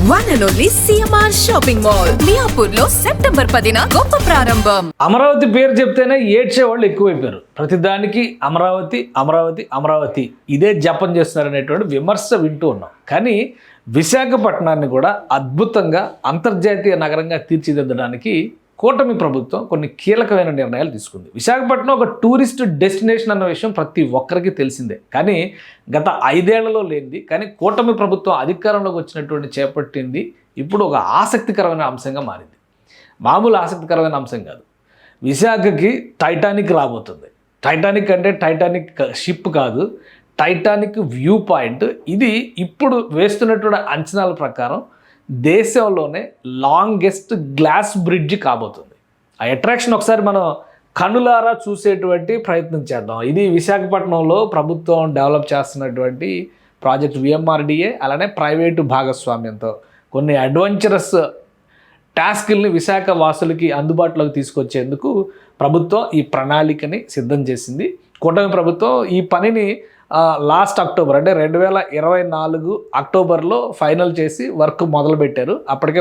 One and only CMR Shopping Mall. మియాపూర్లో September 10న గొప్ప ప్రారంభం. అమరావతి పేరు చెప్తేనే ఏడ్చే వాళ్ళు ఎక్కువైపోయారు. ప్రతిదానికి అమరావతి అమరావతి అమరావతి ఇదే జపం చేస్తున్నారనేటువంటి విమర్శ వింటూ ఉన్నాం. కానీ విశాఖపట్నాన్ని కూడా అద్భుతంగా అంతర్జాతీయ నగరంగా తీర్చిదిద్దడానికి కూటమి ప్రభుత్వం కొన్ని కీలకమైన నిర్ణయాలు తీసుకుంది. విశాఖపట్నం ఒక టూరిస్ట్ డెస్టినేషన్ అన్న విషయం ప్రతి ఒక్కరికి తెలిసిందే. కానీ గత 5 ఏళ్లలో లేనిది, కానీ కూటమి ప్రభుత్వం అధికారంలోకి వచ్చినటువంటి చేపట్టింది ఇప్పుడు ఒక ఆసక్తికరమైన అంశంగా మారింది. మామూలు ఆసక్తికరమైన అంశం కాదు. విశాఖకి టైటానిక్ రాబోతుంది. టైటానిక్ అంటే టైటానిక్ షిప్ కాదు, టైటానిక్ వ్యూ పాయింట్. ఇది ఇప్పుడు వేస్తున్నటువంటి అంచనాల ప్రకారం దేశంలోనే లాంగెస్ట్ గ్లాస్ బ్రిడ్జ్ కాబోతుంది. ఆ అట్రాక్షన్ ఒకసారి మనం కనులారా చూసేటువంటి ప్రయత్నం చేద్దాం. ఇది విశాఖపట్నంలో ప్రభుత్వం డెవలప్ చేస్తున్నటువంటి ప్రాజెక్ట్ విఎంఆర్డిఏ, అలానే ప్రైవేటు భాగస్వామ్యంతో కొన్ని అడ్వెంచరస్ టాస్క్ల్ని విశాఖ వాసులకి అందుబాటులోకి తీసుకొచ్చేందుకు ప్రభుత్వం ఈ ప్రణాళికని సిద్ధం చేసింది. కూటమి ప్రభుత్వం ఈ పనిని లాస్ట్ అక్టోబర్ అంటే 2024 అక్టోబర్లో ఫైనల్ చేసి వర్క్ మొదలుపెట్టారు. అప్పటికే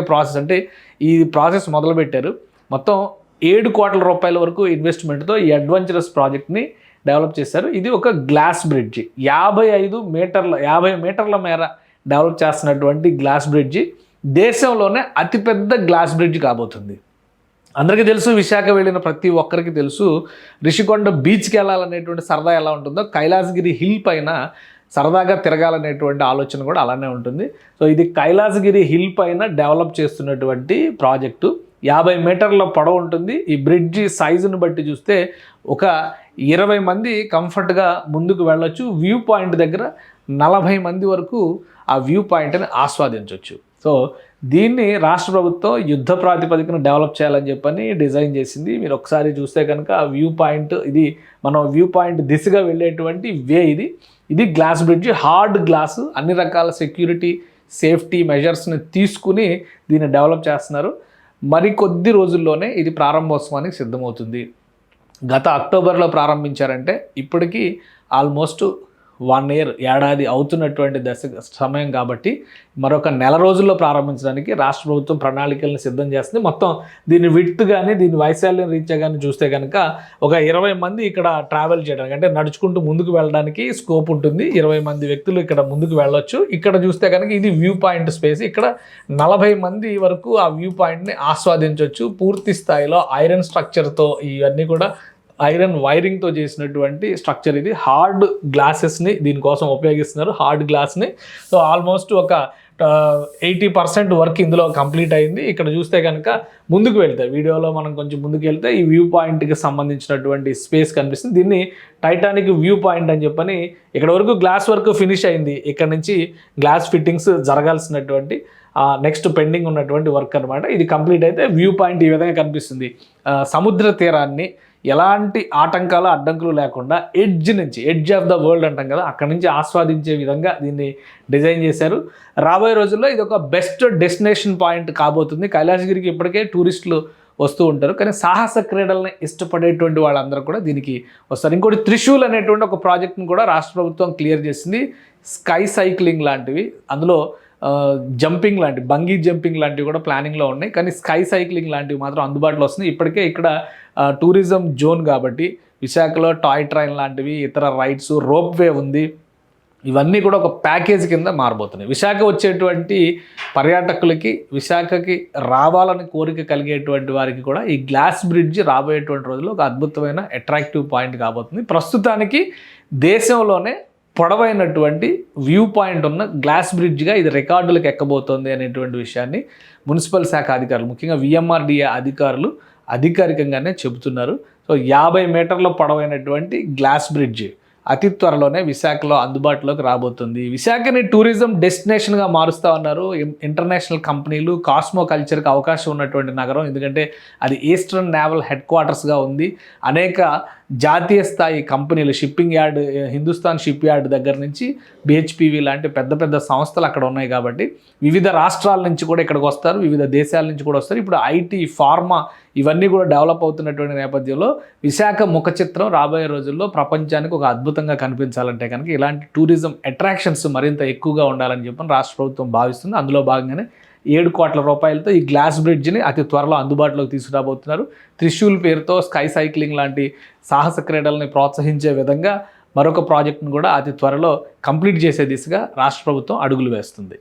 ఈ ప్రాసెస్ మొదలుపెట్టారు. మొత్తం 7 కోట్ల రూపాయల వరకు ఇన్వెస్ట్మెంట్తో ఈ అడ్వెంచరస్ ప్రాజెక్ట్ని డెవలప్ చేశారు. ఇది ఒక గ్లాస్ బ్రిడ్జి, 50 మీటర్ల మేర డెవలప్ చేస్తున్నటువంటి గ్లాస్ బ్రిడ్జి. దేశంలోనే అతిపెద్ద గ్లాస్ బ్రిడ్జ్ కాబోతుంది. అందరికీ తెలుసు, విశాఖ వెళ్ళిన ప్రతి ఒక్కరికి తెలుసు, రిషికొండ బీచ్కి వెళ్ళాలనేటువంటి సరదా ఎలా ఉంటుందో కైలాసగిరి హిల్ పైన సరదాగా తిరగాలనేటువంటి ఆలోచన కూడా అలానే ఉంటుంది. సో ఇది కైలాసగిరి హిల్ పైన డెవలప్ చేస్తున్నటువంటి ప్రాజెక్టు. 50 మీటర్ల పొడవు ఉంటుంది. ఈ బ్రిడ్జి సైజును బట్టి చూస్తే ఒక 20 మంది కంఫర్ట్గా ముందుకు వెళ్ళొచ్చు. వ్యూ పాయింట్ దగ్గర 40 మంది వరకు ఆ వ్యూ పాయింట్ని ఆస్వాదించవచ్చు. సో దీన్ని రాష్ట్ర ప్రభుత్వం యుద్ధ ప్రాతిపదికన డెవలప్ చేయాలని చెప్పని డిజైన్ చేసింది. మీరు ఒకసారి చూస్తే కనుక ఆ వ్యూ పాయింట్, ఇది మనం వ్యూ పాయింట్ దిశగా వెళ్ళేటువంటి వే. ఇది గ్లాస్ బ్రిడ్జ్, హార్డ్ గ్లాసు, అన్ని రకాల సెక్యూరిటీ సేఫ్టీ మెజర్స్ని తీసుకుని దీన్ని డెవలప్ చేస్తున్నారు. మరికొద్ది రోజుల్లోనే ఇది ప్రారంభోత్సవానికి సిద్ధమవుతుంది. గత అక్టోబర్లో ప్రారంభించారంటే ఇప్పటికీ ఆల్మోస్ట్ 1 year, ఏడాది అవుతున్నటువంటి సమయం కాబట్టి మరొక నెల రోజుల్లో ప్రారంభించడానికి రాష్ట్ర ప్రభుత్వం ప్రణాళికలను సిద్ధం చేస్తుంది. మొత్తం దీని విడ్త్ కానీ దీని వైశాల్యం రీత్యా కానీ చూస్తే కనుక ఒక 20 మంది ఇక్కడ ట్రావెల్ చేయడానికి, అంటే నడుచుకుంటూ ముందుకు వెళ్ళడానికి స్కోప్ ఉంటుంది. 20 మంది వ్యక్తులు ఇక్కడ ముందుకు వెళ్ళొచ్చు. ఇక్కడ చూస్తే కనుక ఇది వ్యూ పాయింట్ స్పేస్. ఇక్కడ 40 మంది వరకు ఆ వ్యూ పాయింట్ని ఆస్వాదించవచ్చు. పూర్తి స్థాయిలో ఐరన్ స్ట్రక్చర్తో, ఇవన్నీ కూడా ఐరన్ వైరింగ్తో చేసినటువంటి స్ట్రక్చర్. ఇది హార్డ్ గ్లాసెస్ని దీనికోసం ఉపయోగిస్తున్నారు, హార్డ్ గ్లాస్ని. సో ఆల్మోస్ట్ ఒక 80% వర్క్ ఇందులో కంప్లీట్ అయింది. ఇక్కడ చూస్తే కనుక ముందుకు వెళ్తే, వీడియోలో మనం కొంచెం ముందుకు వెళ్తే ఈ వ్యూ పాయింట్కి సంబంధించినటువంటి స్పేస్ కనిపిస్తుంది. దీన్ని టైటానిక్ వ్యూ పాయింట్ అని చెప్పని, ఇక్కడ వరకు గ్లాస్ వర్క్ ఫినిష్ అయింది. ఇక్కడ నుంచి గ్లాస్ ఫిట్టింగ్స్ జరగాల్సినటువంటి నెక్స్ట్ పెండింగ్ ఉన్నటువంటి వర్క్ అనమాట. ఇది కంప్లీట్ అయితే వ్యూ పాయింట్ ఈ విధంగా కనిపిస్తుంది. సముద్ర తీరాన్ని ఎలాంటి ఆటంకాలు అడ్డంకులు లేకుండా ఎడ్జ్ ఆఫ్ ద వరల్డ్ అంటాం కదా, అక్కడి నుంచి ఆస్వాదించే విధంగా దీన్ని డిజైన్ చేశారు. రాబోయే రోజుల్లో ఇది ఒక బెస్ట్ డెస్టినేషన్ పాయింట్ కాబోతుంది. కైలాసగిరికి ఇప్పటికే టూరిస్టులు వస్తూ ఉంటారు, కానీ సాహస క్రీడల్ని ఇష్టపడేటువంటి వాళ్ళందరూ కూడా దీనికి వస్తారు. ఇంకోటి త్రిశూల్ అనేటువంటి ఒక ప్రాజెక్ట్ని కూడా రాష్ట్ర ప్రభుత్వం క్లియర్ చేసింది. స్కై సైక్లింగ్ లాంటివి, అందులో జంపింగ్ లాంటివి, బంగీ జంపింగ్ లాంటివి కూడా ప్లానింగ్లో ఉన్నాయి. కానీ స్కై సైక్లింగ్ లాంటివి మాత్రం అందుబాటులో వస్తున్నాయి. ఇప్పటికే ఇక్కడ టూరిజం జోన్ కాబట్టి విశాఖలో టాయ్ ట్రైన్ లాంటివి, ఇతర రైడ్స్, రోప్ వే ఉంది. ఇవన్నీ కూడా ఒక ప్యాకేజ్ కింద మారబోతున్నాయి. విశాఖ వచ్చేటువంటి పర్యాటకులకి, విశాఖకి రావాలని కోరిక కలిగేటువంటి వారికి కూడా ఈ గ్లాస్ బ్రిడ్జ్ రాబోయేటువంటి రోజుల్లో ఒక అద్భుతమైన అట్రాక్టివ్ పాయింట్ కాబోతుంది. ప్రస్తుతానికి దేశంలోనే పొడవైనటువంటి వ్యూ పాయింట్ ఉన్న గ్లాస్ బ్రిడ్జ్గా ఇది రికార్డులకు ఎక్కబోతోంది అనేటువంటి విషయాన్ని మున్సిపల్ శాఖ అధికారులు, ముఖ్యంగా విఎంఆర్డిఏ అధికారులు అధికారికంగానే చెబుతున్నారు. సో 50 మీటర్ల పొడవైనటువంటి గ్లాస్ బ్రిడ్జ్ అతి త్వరలోనే విశాఖలో అందుబాటులోకి రాబోతుంది. విశాఖని టూరిజం డెస్టినేషన్గా మారుస్తూ ఉన్నారు ఇంటర్నేషనల్ కంపెనీలు. కాస్మో కల్చర్కి అవకాశం ఉన్నటువంటి నగరం, ఎందుకంటే అది ఈస్టర్న్ నేవల్ హెడ్ క్వార్టర్స్గా ఉంది. అనేక జాతీయ స్థాయి కంపెనీలు, shipping yard, Hindustan ship yard దగ్గర నుంచి బిహెచ్పివి లాంటి పెద్ద పెద్ద సంస్థలు అక్కడ ఉన్నాయి కాబట్టి వివిధ రాష్ట్రాల నుంచి కూడా ఇక్కడికి వస్తారు, వివిధ దేశాల నుంచి కూడా వస్తారు. ఇప్పుడు ఐటీ, ఫార్మా ఇవన్నీ కూడా డెవలప్ అవుతున్నటువంటి నేపథ్యంలో విశాఖ ముఖ చిత్రం రాబోయే రోజుల్లో ప్రపంచానికి ఒక అద్భుతంగా కనిపించాలంటే కనుక ఇలాంటి టూరిజం అట్రాక్షన్స్ మరింత ఎక్కువగా ఉండాలని చెప్పని రాష్ట్ర ప్రభుత్వం భావిస్తుంది. అందులో భాగంగానే 7 కోట్ల రూపాయలతో ఈ గ్లాస్ బ్రిడ్జ్ని అతి త్వరలో అందుబాటులోకి తీసుకురాబోతున్నారు. త్రిశూల్ పేరుతో స్కై సైక్లింగ్ లాంటి సాహస క్రీడల్ని ప్రోత్సహించే విధంగా మరొక ప్రాజెక్టును కూడా అతి త్వరలో కంప్లీట్ చేసే దిశగా రాష్ట్ర ప్రభుత్వం అడుగులు వేస్తుంది.